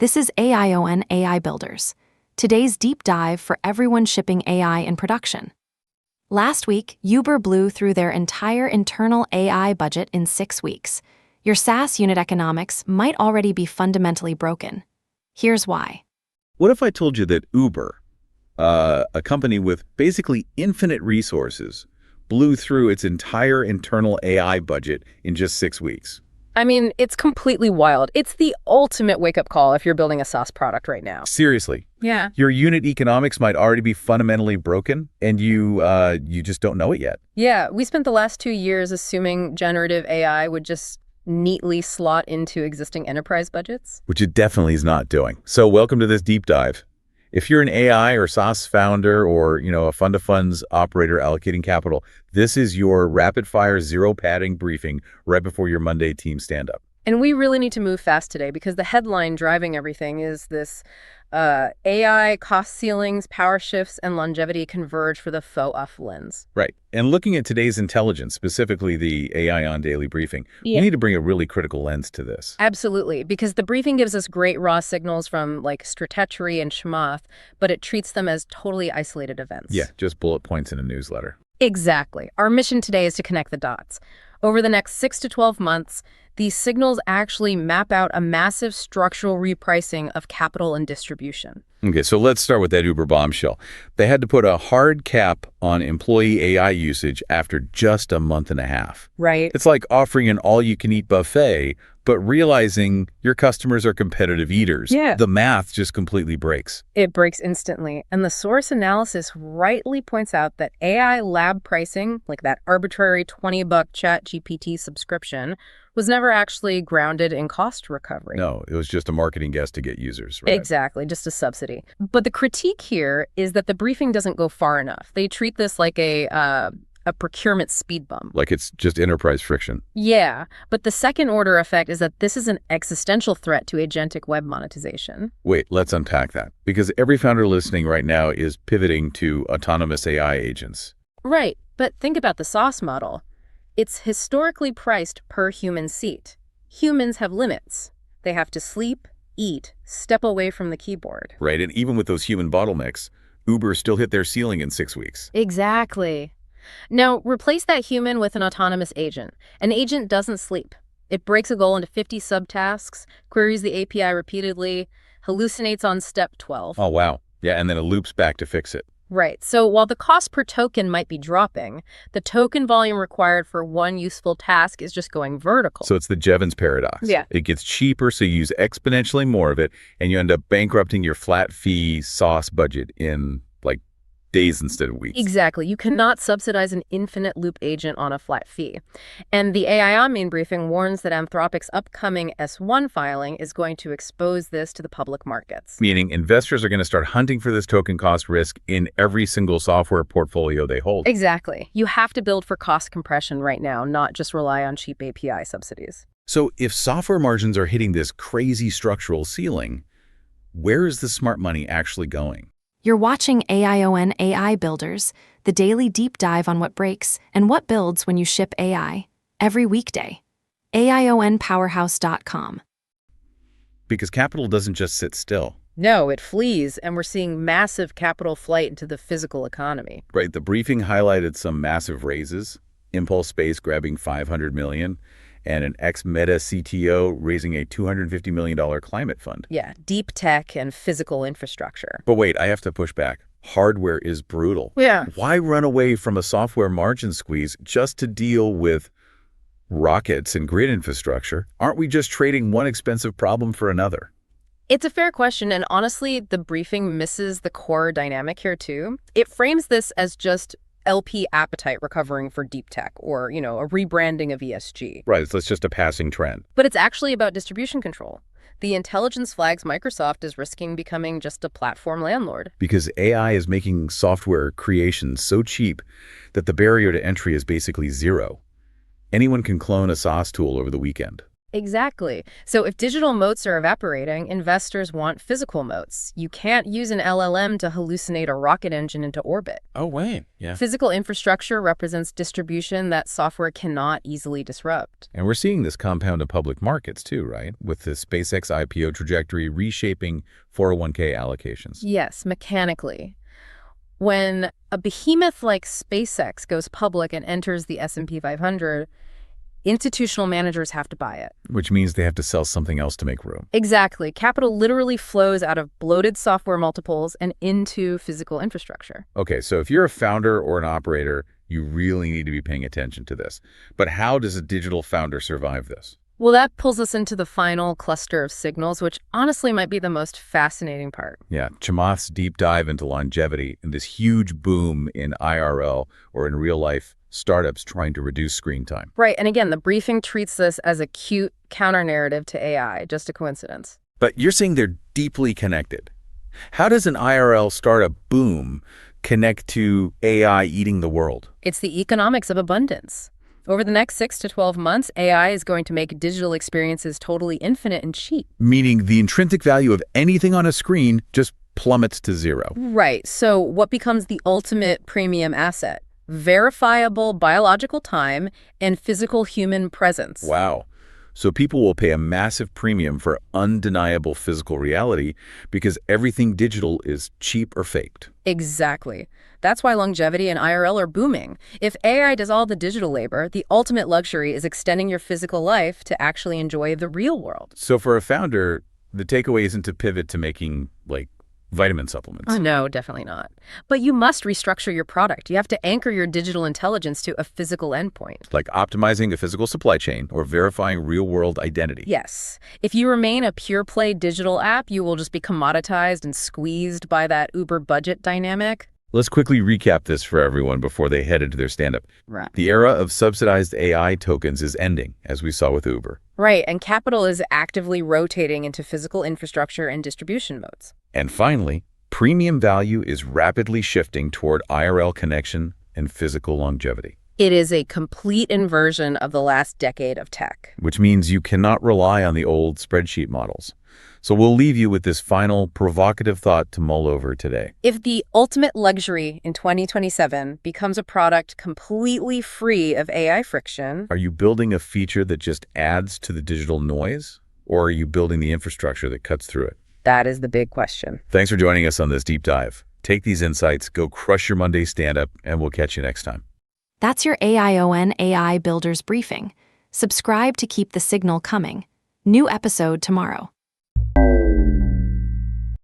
This is AION AI Builders, today's deep dive for everyone shipping AI in production. Last week, Uber blew through their entire internal AI budget in 6 weeks. Your SaaS unit economics might already be fundamentally broken. Here's why. What if I told you that Uber, a company with basically infinite resources, blew through its entire internal AI budget in just 6 weeks? I mean, it's completely wild. It's the ultimate wake-up call if you're building a SaaS product right now. Seriously. Yeah. Your unit economics might already be fundamentally broken, and you just don't know it yet. Yeah, we spent the last 2 years assuming generative AI would just neatly slot into existing enterprise budgets. Which it definitely is not doing. So welcome to this deep dive. If you're an AI or SaaS founder or, a fund of funds operator allocating capital, this is your rapid-fire, zero-padding briefing right before your Monday team stand-up. And we really need to move fast today because the headline driving everything is this AI cost ceilings, power shifts, and longevity converge for the faux lens. Right. And looking at today's intelligence, specifically the AION daily briefing, we need to bring a really critical lens to this. Absolutely, because the briefing gives us great raw signals from like Stratechery and Chamath, but it treats them as totally isolated events. Yeah, just bullet points in a newsletter. Exactly. Our mission today is to connect the dots. Over the next 6 to 12 months, these signals actually map out a massive structural repricing of capital and distribution. Okay, so let's start with that Uber bombshell. They had to put a hard cap on employee AI usage after just a month and a half. Right. It's like offering an all-you-can-eat buffet, but realizing your customers are competitive eaters. Yeah. The math just completely breaks. It breaks instantly. And the source analysis rightly points out that AI lab pricing, like that arbitrary $20 ChatGPT subscription, was never actually grounded in cost recovery. No, it was just a marketing guess to get users, right? Exactly, just a subsidy. But the critique here is that the briefing doesn't go far enough. They treat this like a procurement speed bump. Like it's just enterprise friction. Yeah, but the second order effect is that this is an existential threat to agentic web monetization. Wait, let's unpack that. Because every founder listening right now is pivoting to autonomous AI agents. Right, but think about the SaaS model. It's historically priced per human seat. Humans have limits. They have to sleep, eat, step away from the keyboard. Right, and even with those human bottlenecks, Uber still hit their ceiling in 6 weeks. Exactly. Now, replace that human with an autonomous agent. An agent doesn't sleep. It breaks a goal into 50 subtasks, queries the API repeatedly, hallucinates on step 12. Oh, wow. Yeah, and then it loops back to fix it. Right. So while the cost per token might be dropping, the token volume required for one useful task is just going vertical. So it's the Jevons Paradox. Yeah. It gets cheaper, so you use exponentially more of it, and you end up bankrupting your flat fee SaaS budget in like days instead of weeks. Exactly. You cannot subsidize an infinite loop agent on a flat fee. And the AION main briefing warns that Anthropic's upcoming S1 filing is going to expose this to the public markets. Meaning investors are going to start hunting for this token cost risk in every single software portfolio they hold. Exactly. You have to build for cost compression right now, not just rely on cheap API subsidies. So if software margins are hitting this crazy structural ceiling, where is the smart money actually going? You're watching AION AI Builders, the daily deep dive on what breaks and what builds when you ship AI, every weekday. AIONpowerhouse.com. Because capital doesn't just sit still. No, it flees, and we're seeing massive capital flight into the physical economy. Right, the briefing highlighted some massive raises, Impulse Space grabbing $500 million, and an ex-Meta CTO raising a $250 million climate fund. Yeah, deep tech and physical infrastructure. But wait, I have to push back. Hardware is brutal. Yeah. Why run away from a software margin squeeze just to deal with rockets and grid infrastructure? Aren't we just trading one expensive problem for another? It's a fair question, and honestly, the briefing misses the core dynamic here too. It frames this as just LP appetite recovering for deep tech or, a rebranding of ESG. Right, so it's just a passing trend. But it's actually about distribution control. The intelligence flags Microsoft is risking becoming just a platform landlord. Because AI is making software creation so cheap that the barrier to entry is basically zero. Anyone can clone a SaaS tool over the weekend. Exactly. So if digital moats are evaporating, investors want physical moats. You can't use an LLM to hallucinate a rocket engine into orbit. Oh, wait. Yeah. Physical infrastructure represents distribution that software cannot easily disrupt. And we're seeing this compound in public markets too, right? With the SpaceX IPO trajectory reshaping 401k allocations. Yes, mechanically. When a behemoth like SpaceX goes public and enters the S&P 500, institutional managers have to buy it. Which means they have to sell something else to make room. Exactly. Capital literally flows out of bloated software multiples and into physical infrastructure. Okay, so if you're a founder or an operator, you really need to be paying attention to this. But how does a digital founder survive this? Well, that pulls us into the final cluster of signals, which honestly might be the most fascinating part. Yeah, Chamath's deep dive into longevity and this huge boom in IRL, or in real life, startups trying to reduce screen time. Right, and again, the briefing treats this as a cute counter-narrative to AI, just a coincidence. But you're saying they're deeply connected. How does an IRL startup boom connect to AI eating the world? It's the economics of abundance. Over the next 6 to 12 months, AI is going to make digital experiences totally infinite and cheap. Meaning the intrinsic value of anything on a screen just plummets to zero. Right, so what becomes the ultimate premium asset? Verifiable biological time and physical human presence. Wow. So people will pay a massive premium for undeniable physical reality because everything digital is cheap or faked. Exactly. That's why longevity and IRL are booming. If AI does all the digital labor, the ultimate luxury is extending your physical life to actually enjoy the real world. So for a founder, the takeaway isn't to pivot to making, like, vitamin supplements. Oh, no, definitely not. But you must restructure your product. You have to anchor your digital intelligence to a physical endpoint. Like optimizing a physical supply chain or verifying real-world identity. Yes. If you remain a pure-play digital app, you will just be commoditized and squeezed by that Uber budget dynamic. Let's quickly recap this for everyone before they head into their stand-up. Right. The era of subsidized AI tokens is ending, as we saw with Uber. Right, and capital is actively rotating into physical infrastructure and distribution modes. And finally, premium value is rapidly shifting toward IRL connection and physical longevity. It is a complete inversion of the last decade of tech. Which means you cannot rely on the old spreadsheet models. So we'll leave you with this final provocative thought to mull over today. If the ultimate luxury in 2027 becomes a product completely free of AI friction, Are you building a feature that just adds to the digital noise? Or are you building the infrastructure that cuts through it? that is the big question. Thanks for joining us on this deep dive. Take these insights, go crush your Monday stand-up, and we'll catch you next time. That's your AION AI Builders Briefing. Subscribe to keep the signal coming. New episode tomorrow.